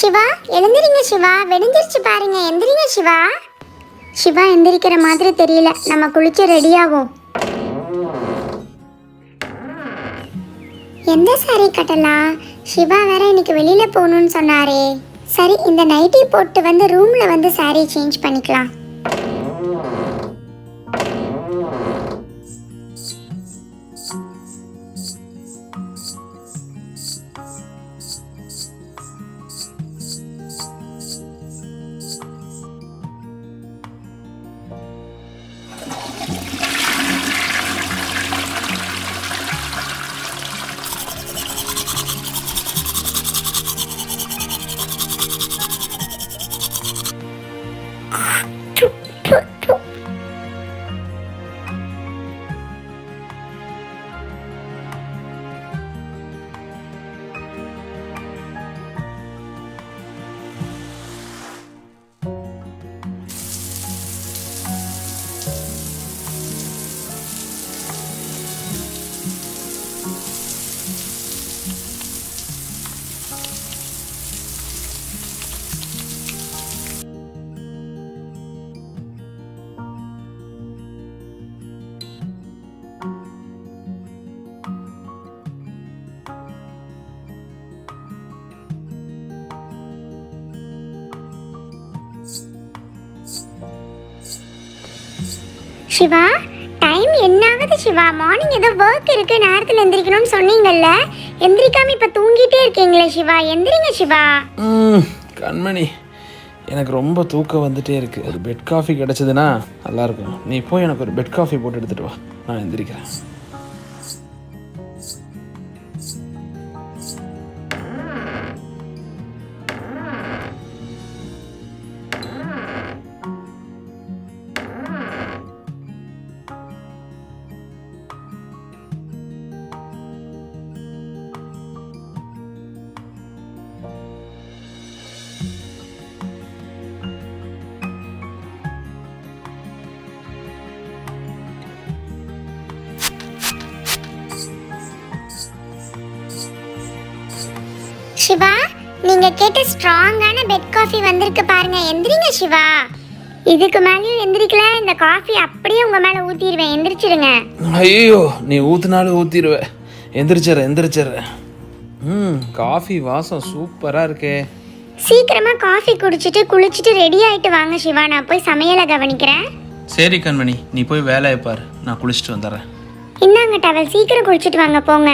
சிவா எழுந்திரிங்க சிவா, வெடிஞ்சிருச்சு பாருங்க. எந்திரிங்க சிவா. சிவா எந்திரிக்கிற மாதிரி தெரியல, நம்ம குளிச்சு ரெடியாகும். எந்த சாரி கட்டலாம்? சிவா வேற இன்னைக்கு வெளியில போகணும்னு சொன்னாரே. சரி, இந்த நைட்டி போட்டு வந்து ரூம்ல வந்து சாரி சேஞ்ச் பண்ணிக்கலாம். சிவா, டைம் என்ன ஆகுது சிவா? மார்னிங் ஏதோ ஒர்க் இருக்கு, நேரத்தில் எந்திரிக்கணும்னு சொன்னீங்கல்ல. எந்திரிக்காம இப்ப தூங்கிட்டே இருக்கீங்களே சிவா, எந்திரிங்க சிவா. கண்மணி, எனக்கு ரொம்ப தூக்கம் வந்துட்டே இருக்கு. ஒரு பெட் காஃபி கிடைச்சதுன்னா நல்லா இருக்கும். நீ போய் எனக்கு ஒரு பெட் காஃபி போட்டு எடுத்துட்டு வா, நான் எந்திரிக்கிறேன். சிவா, நீங்க கேட்ட ஸ்ட்ராங்கான பெட் காஃபி வந்திருக்கு பாருங்க. எந்திரிங்க சிவா. இதுக்கு மேலேயும் எந்திரிக்கல, இந்த காஃபி அப்படியே உங்க மேல ஊத்திடுவேன். எந்திரிச்சிடுங்க. ஐயோ, நீ ஊத்துனாலும் ஊத்திடுவ. எந்திரிச்சிடுறேன். காஃபி வாசம் சூப்பரா இருக்கே. சீக்கிரமா காஃபி குடிச்சிட்டு குளிச்சுட்டு ரெடி ஆயிட்டு வாங்க சிவா, நான் போய் சமையலை கவனிக்கிறேன். சரி கண்மணி, நீ போய் வேலையை பாரு, நான் குளிச்சுட்டு வந்துடுறேன். இந்தாங்க டவல், சீக்கிரம் குளிச்சுட்டு வாங்க, போங்க.